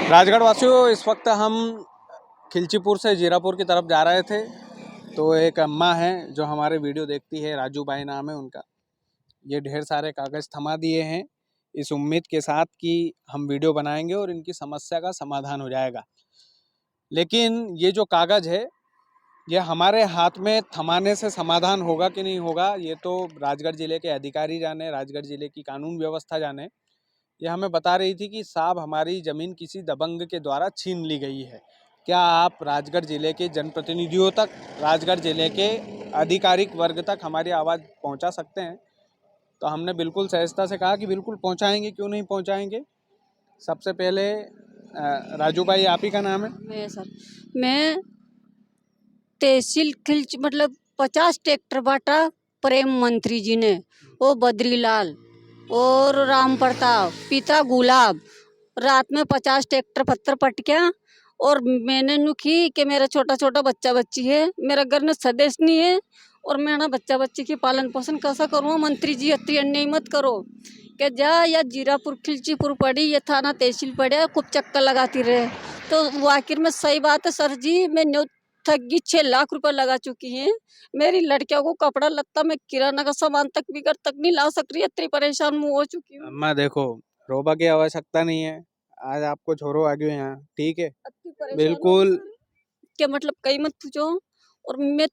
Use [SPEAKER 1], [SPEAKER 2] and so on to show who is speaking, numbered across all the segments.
[SPEAKER 1] राजगढ़ वासियों, इस वक्त हम खिलचीपुर से जीरापुर की तरफ जा रहे थे। तो एक अम्मा हैं जो हमारे वीडियो देखती है, राजू भाई नाम है उनका। ये ढेर सारे कागज़ थमा दिए हैं इस उम्मीद के साथ कि हम वीडियो बनाएंगे और इनकी समस्या का समाधान हो जाएगा। लेकिन ये जो कागज़ है ये हमारे हाथ में थमाने से समाधान होगा कि नहीं होगा, ये तो राजगढ़ ज़िले के अधिकारी जाने, राजगढ़ ज़िले की कानून व्यवस्था जाने। ये हमें बता रही थी कि साहब हमारी ज़मीन किसी दबंग के द्वारा छीन ली गई है। क्या आप राजगढ़ ज़िले के जनप्रतिनिधियों तक, राजगढ़ ज़िले के आधिकारिक वर्ग तक हमारी आवाज़ पहुंचा सकते हैं? तो हमने बिल्कुल सहजता से कहा कि बिल्कुल पहुंचाएंगे, क्यों नहीं पहुंचाएंगे। सबसे पहले राजू भाई, आप ही का नाम है?
[SPEAKER 2] मैं तहसील खिलच 50 ट्रैक्टर बांटा प्रेम मंत्री जी ने, वो बद्रीलाल और राम प्रताप पिता गुलाब रात में 50 ट्रैक्टर पत्थर पट गया। और मैंने नु की कि मेरा छोटा छोटा बच्चा बच्ची है, मेरा घर में सदस्य नहीं है और मैं ना बच्चा बच्ची की पालन पोषण कैसा करूँ। मंत्री जी अति अन्याय मत करो कि जा या जीरापुर खिलचीपुर पड़ी, ये थाना तहसील पड़े, खूब चक्कर लगाती रहे। तो वो आखिर में सही बात है सर जी, मैं थक गई, 6 लाख रुपए लगा चुकी हैं। मेरी लड़कियों को कपड़ा लत्ता में किराना का सामान तक भी घर तक नहीं ला सक रही, इतनी परेशान मुँह हो चुकी हूँ।
[SPEAKER 1] अम्मा देखो, रोबा की आवश्यकता नहीं है, आज आपको छोड़ो आगे यहाँ, ठीक है? बिल्कुल।
[SPEAKER 2] क्या कहीं मत पूछो। और मैं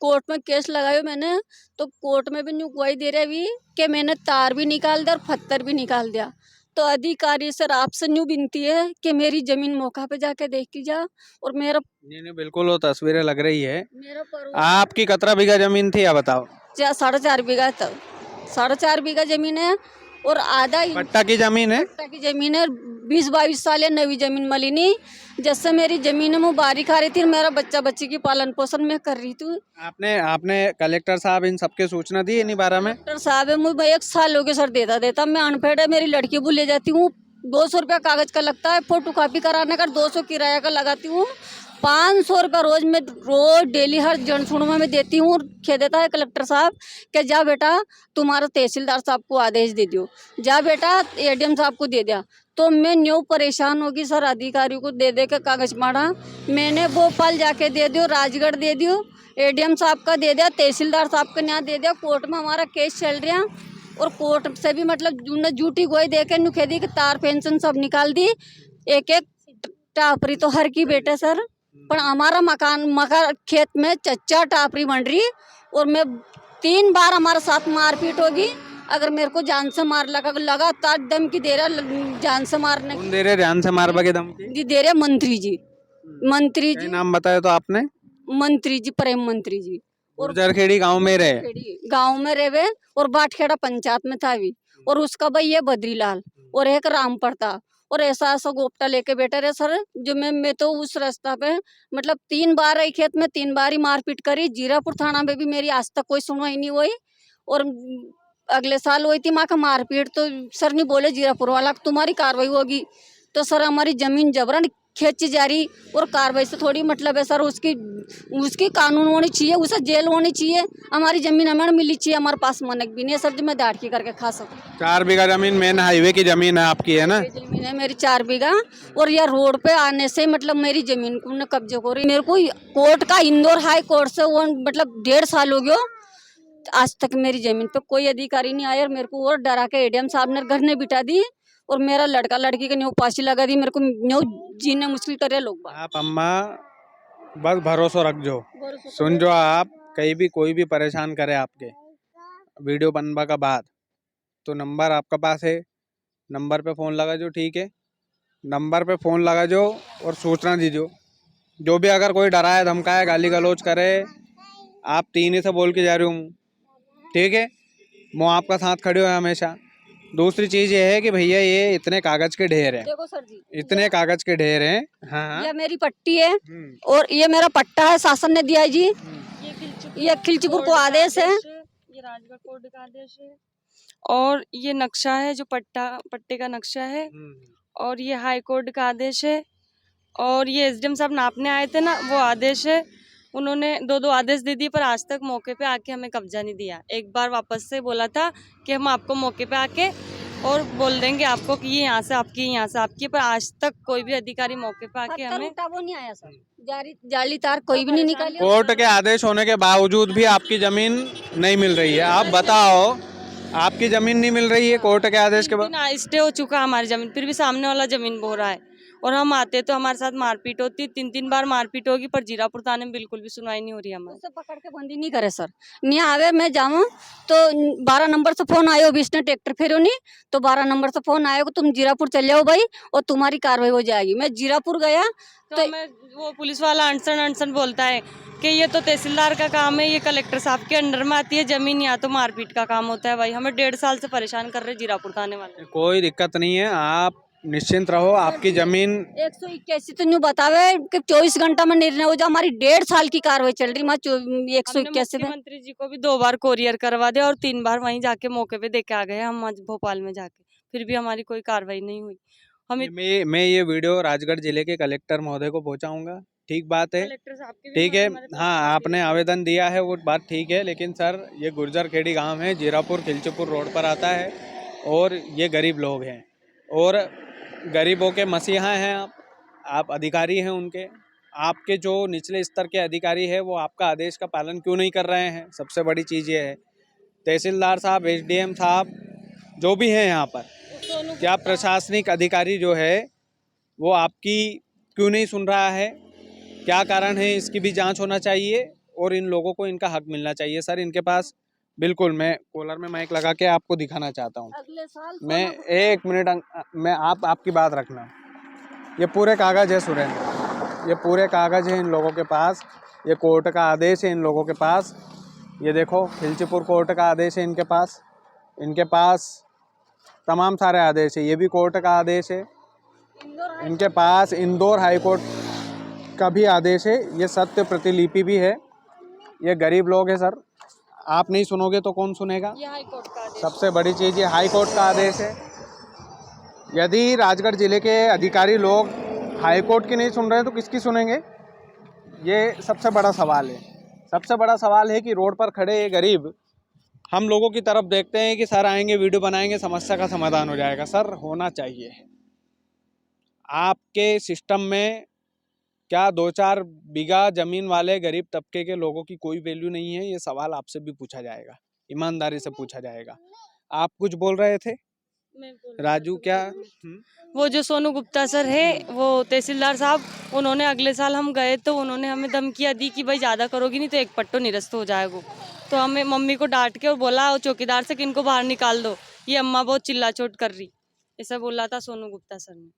[SPEAKER 2] कोर्ट में केस लगाया मैंने, तो कोर्ट में भी न्यू गवाही दे रहे भी कि मैंने तार भी निकाल दिया और पत्थर भी निकाल दिया। तो अधिकारी सर आपसे न्यू विनती है कि मेरी जमीन मौका पे जाके देखी जा। और मेरा
[SPEAKER 1] नहीं बिल्कुल, वो तस्वीरें लग रही है।
[SPEAKER 2] मेरा
[SPEAKER 1] आपकी कितना बीघा जमीन थी, आप बताओ?
[SPEAKER 2] 4.5 बीघा, तक 4.5 बीघा जमीन है और आधा
[SPEAKER 1] पट्टा की जमीन है।
[SPEAKER 2] पट्टा की जमीन है। 20-22 साल है, नवी जमीन मिली नहीं। जैसे मेरी जमीन है, वो बारिश आ रही थी, मेरा बच्चा बच्ची की पालन पोषण में कर रही थी।
[SPEAKER 1] आपने आपने कलेक्टर साहब इन सबके सूचना दी इन्हीं बारे में?
[SPEAKER 2] कलेक्टर साहब है, मुझे 1 साल हो गया सर देता मैं अनपढ़ है, मेरी लड़की को ले जाती हूँ। 200 रुपया कागज का लगता है, फोटो कॉपी कराने का 200 किराया का लगाती हूँ। 500 रुपया रोज में, रोज डेली हर जनसुनवा में देती हूँ। कह देता है कलेक्टर साहब कि जा बेटा तुम्हारा तहसीलदार साहब को आदेश दे दियो, जा बेटा एडीएम साहब को दे दिया। तो मैं न्यू परेशान होगी सर, अधिकारियों को दे दे के कागज मारा। मैंने भोपाल जाके दे दियो, राजगढ़ दे दियो, एडीएम साहब का दे दिया, तहसीलदार साहब का यहाँ दे दिया। कोर्ट में हमारा केस चल रहा और कोर्ट से भी झूठी गवाही दे के नुखे दी कि तार पेंशन सब निकाल दी। एक टापरी तो हर की बेटे सर, पर हमारा मकान खेत में चच्चा टापरी बन रही। और मैं 3 बार हमारे साथ मारपीट होगी। अगर मेरे को जान से मार लगातार धमकी दे रहा, जान से मारने की।
[SPEAKER 1] दे रहे, जान से मारने की धमकी
[SPEAKER 2] दे रहे मंत्री जी। मंत्री जी
[SPEAKER 1] नाम बताया तो आपने?
[SPEAKER 2] मंत्री जी, प्रेम मंत्री जी।
[SPEAKER 1] गुर्जरखेड़ी गांव में रहे?
[SPEAKER 2] गांव में रहे और बाटखेड़ा पंचायत में था भी। और उसका भाई ये बद्रीलाल और एक राम प्रताप। और ऐसा ऐसा गोपटा लेके बैठे रहे सर, जो मैं तो उस रास्ता पे 3 बार आई खेत में, 3 बार ही मारपीट करी। जीरापुर थाना में भी मेरी आज तक कोई सुनवाई नहीं हुई। और अगले साल हुई थी माँ का मारपीट, तो सर नहीं बोले जीरापुर वाला तुम्हारी कार्रवाई होगी। तो सर हमारी जमीन जबरन खींची जा रही और कार्रवाई से थोड़ी मतलब है सर, उसकी कानून होनी चाहिए, उसे जेल होनी चाहिए। हमारी जमीन हमें मिली चाहिए, हमारे पास मनक भी नहीं है सर जो मैं दाढ़ी करके खा सकूं।
[SPEAKER 1] 4 बीघा जमीन मेन हाईवे की जमीन है आपकी, है ना?
[SPEAKER 2] जमीन है मेरी 4 बीघा। और यह रोड पे आने से मेरी जमीन को कब्जे हो रही। मेरे को कोर्ट का, इंदौर हाई कोर्ट से वो 1.5 साल हो गया, आज तक मेरी जमीन पे कोई अधिकारी नहीं आया। और मेरे को और डरा के एडीएम साहब ने घर ने बिठा दी और मेरा लड़का लड़की के न्यू फांसी लगा दी। मेरे को न्यू जीने मुश्किल करे लोग।
[SPEAKER 1] आप अम्मा बस भरोसा रख जो, सुन जो, आप कहीं भी कोई भी परेशान करे आपके वीडियो बनवा का बाद, तो नंबर आपका पास है, नंबर पे फ़ोन लगा जो, ठीक है? नंबर पे फ़ोन लगा जो और सूचना दीजिए। जो भी अगर कोई डराए धमकाए गाली गलौज करे, आप 3 ही से बोल के जा रही हूँ, ठीक है? मैं आपका साथ खड़े हुए हमेशा। दूसरी चीज ये है कि भैया ये इतने कागज के ढेर हैं,
[SPEAKER 2] देखो सर जी,
[SPEAKER 1] इतने कागज के ढेर हैं। हाँ,
[SPEAKER 2] ये मेरी पट्टी है और ये मेरा पट्टा है, शासन ने दिया है जी। ये खिलचीपुर को आदेश है,
[SPEAKER 3] ये राजगढ़ कोर्ट का आदेश है। और ये नक्शा है जो पट्टे का नक्शा है। और ये हाई कोर्ट का आदेश है। और ये एसडीएम साहब नापने आए थे ना, वो आदेश है। उन्होंने 2 आदेश दे दिए, पर आज तक मौके पे आके हमें कब्जा नहीं दिया। एक बार वापस से बोला था कि हम आपको मौके पे आके और बोल देंगे आपको कि ये यहाँ से आपकी, यहाँ से आपकी। पर आज तक कोई भी अधिकारी मौके पे आके हमें
[SPEAKER 2] वो नहीं आया सर, जाली तार कोई भी नहीं निकाली।
[SPEAKER 1] कोर्ट के आदेश होने के बावजूद भी आपकी जमीन नहीं मिल रही है। आप बताओ, आपकी जमीन नहीं मिल रही है कोर्ट के आदेश के बाद?
[SPEAKER 3] स्टे हो चुका हमारी जमीन, फिर भी सामने वाला जमीन बो रहा है। और हम आते तो हमारे साथ मारपीट होती, 3-3 बार मारपीट होगी, पर जीरापुर थाने में बिल्कुल भी सुनवाई नहीं हो रही हमारी।
[SPEAKER 2] उससे पकड़ के बंदी नहीं करे सर, नहीं आवे। मैं जाऊँ तो 12 नंबर से फोन आयो, बीच ने ट्रैक्टर फेरो नहीं तो 12 नंबर से फोन आयो कि तुम जीरापुर चले जाओ भाई और तुम्हारी कार्रवाई हो जाएगी। मैं जीरापुर गया
[SPEAKER 3] तो मैं वो पुलिस वाला अनसन बोलता है कि ये तो तहसीलदार का काम है, ये कलेक्टर साहब के अंडर में आती है जमीन, या तो मारपीट का काम होता है। भाई हमें 1.5 साल से परेशान कर रहे जीरापुर थाने वाले।
[SPEAKER 1] कोई दिक्कत नहीं है, आप निश्चिंत रहो। आपकी जमीन
[SPEAKER 2] 181 तो न्यू बतावे कि 24 घंटा में निर्णय हो जाए। हमारी 1.5 साल की कार्रवाई चल रही। मैं 181 में
[SPEAKER 3] मुख्यमंत्री जी को भी 2 बार कोरियर करवा दे और 3 बार वहीं जाके मौके पे देके आ गए हम आज भोपाल में जाके, फिर भी हमारी कोई कार्रवाई नहीं हुई। हम
[SPEAKER 1] मैं ये वीडियो राजगढ़ जिले के कलेक्टर महोदय को पहुंचाऊंगा। ठीक बात है,
[SPEAKER 3] कलेक्टर साहब के भी
[SPEAKER 1] ठीक है।
[SPEAKER 3] हमारे पास
[SPEAKER 1] हाँ, आपने आवेदन दिया है वो बात ठीक है, लेकिन सर ये गुर्जर खेड़ी गांव है, जीरापुर खिलचीपुर रोड पर आता है और ये गरीब लोग हैं और गरीबों के मसीहा हैं आप अधिकारी हैं उनके। आपके जो निचले स्तर के अधिकारी हैं वो आपका आदेश का पालन क्यों नहीं कर रहे हैं? सबसे बड़ी चीज़ ये है। तहसीलदार साहब, एसडीएम साहब, जो भी हैं यहाँ पर, क्या प्रशासनिक अधिकारी जो है वो आपकी क्यों नहीं सुन रहा है? क्या कारण है? इसकी भी जांच होना चाहिए और इन लोगों को इनका हक मिलना चाहिए। सर इनके पास बिल्कुल, मैं कॉलर में माइक लगा के आपको दिखाना चाहता हूँ।
[SPEAKER 2] अगले साल
[SPEAKER 1] मैं 1 मिनट, मैं आपकी बात रखना। ये पूरे कागज़ है सुरेंद्र, ये पूरे कागज़ है इन लोगों के पास, ये कोर्ट का आदेश है इन लोगों के पास। ये देखो, खिलचीपुर कोर्ट का आदेश है इनके पास तमाम सारे आदेश है। ये भी कोर्ट का आदेश है इनके पास। इंदौर हाई कोर्ट का भी आदेश है, ये सत्य प्रतिलिपि भी है। ये गरीब लोग हैं सर, आप नहीं सुनोगे तो कौन सुनेगा?
[SPEAKER 3] ये हाई कोर्ट का आदेश।
[SPEAKER 1] सबसे बड़ी चीज़ ये हाई कोर्ट का आदेश है। यदि राजगढ़ जिले के अधिकारी लोग हाई कोर्ट की नहीं सुन रहे हैं तो किसकी सुनेंगे? ये सबसे बड़ा सवाल है। सबसे बड़ा सवाल है कि रोड पर खड़े ये गरीब हम लोगों की तरफ देखते हैं कि सर आएंगे, वीडियो बनाएंगे, समस्या का समाधान हो जाएगा। सर होना चाहिए। आपके सिस्टम में क्या 2-4 बीघा ज़मीन वाले गरीब तबके के लोगों की कोई वैल्यू नहीं है? ये सवाल आपसे भी पूछा जाएगा, ईमानदारी से पूछा जाएगा। आप कुछ बोल रहे थे राजू? क्या?
[SPEAKER 3] वो जो सोनू गुप्ता सर है, वो तहसीलदार साहब, उन्होंने अगले साल हम गए तो उन्होंने हमें धमकियाँ दी कि भाई ज़्यादा करोगी नहीं तो एक पट्टो निरस्त हो जाएगा। तो हमें मम्मी को डांट के और बोला और चौकीदार से कि इनको बाहर निकाल दो, ये अम्मा बहुत चिल्ला चोट कर रही, ऐसा बोला था सोनू गुप्ता सर ने।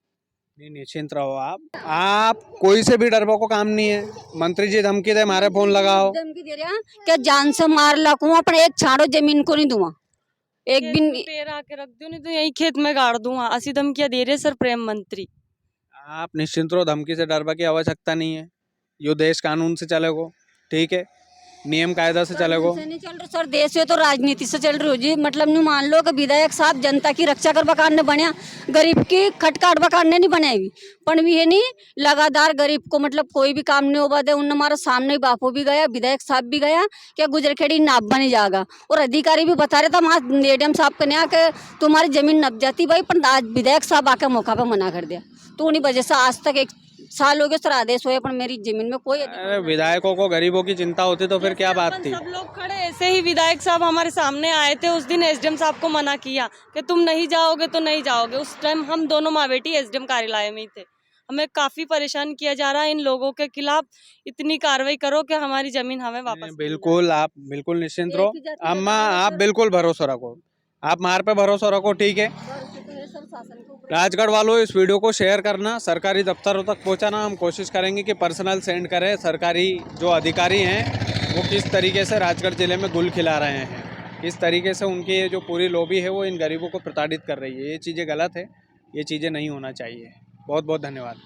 [SPEAKER 1] नहीं, निश्चिंत रहो आप कोई से भी डरने को काम नहीं है। मंत्री जी धमकी दे, मारे फोन लगाओ,
[SPEAKER 2] धमकी दे रहा क्या जान से मार लाकूं, अपने एक छाड़ो जमीन को नहीं दूंगा, एक
[SPEAKER 3] खेत
[SPEAKER 2] दिन
[SPEAKER 3] में पैर आके रख दो नहीं तो यही खेत में गाड़ दूंगा, ऐसी धमकियाँ दे रहे सर प्रेम मंत्री।
[SPEAKER 1] आप निश्चिंत रहो, धमकी से डरने की आवश्यकता नहीं है। यो देश कानून से चलेगो, ठीक है, नियम कायदा से चलेगो।
[SPEAKER 2] से नहीं चल रहा सर, देश में तो राजनीति से चल रही हो जी। मतलब नहीं मान लो कि विधायक साहब जनता की रक्षा कर बकारने बनया, गरीब की खटकाट बकारने नहीं बनाएगी। पण भी है नहीं, लगातार गरीब को मतलब कोई भी काम नहीं हो पाते। उन हमारे सामने बापू भी गया, विधायक साहब भी गया, क्या गुजरखेड़ी नाप बनी जाएगा। और अधिकारी भी बता रहे थे वहाँ एडीएम साहब के यहाँ कि तुम्हारी जमीन नप जाती भाई, पर आज विधायक साहब आकर मौका पर मना कर दिया। तो उन्हीं वजह से आज तक 1 साल हो गया सर आदेश हुए, पर मेरी जमीन में कोई
[SPEAKER 1] अरे विधायकों को गरीबों की चिंता होती तो फिर क्या बात थी?
[SPEAKER 3] सब लोग खड़े ऐसे ही विधायक साहब हमारे सामने आए थे उस दिन, एसडीएम साहब को मना किया कि तुम नहीं जाओगे तो नहीं जाओगे। उस टाइम हम दोनों माँ बेटी एसडीएम कार्यालय में ही थे। हमें काफी परेशान किया जा रहा है, इन लोगों के खिलाफ इतनी कार्रवाई करो कि हमारी जमीन हमें वापस मिल
[SPEAKER 1] बिल्कुल, आप बिल्कुल निश्चिंत रहो अम्मा, आप बिल्कुल भरोसा रखो, आप मार पे भरोसा रखो, ठीक है। राजगढ़ वालों, इस वीडियो को शेयर करना, सरकारी दफ्तरों तक पहुंचाना। हम कोशिश करेंगे कि पर्सनल सेंड करें। सरकारी जो अधिकारी हैं वो किस तरीके से राजगढ़ ज़िले में गुल खिला रहे हैं, किस तरीके से उनकी ये जो पूरी लॉबी है वो इन गरीबों को प्रताड़ित कर रही है। ये चीज़ें गलत है, ये चीज़ें नहीं होना चाहिए। बहुत बहुत धन्यवाद।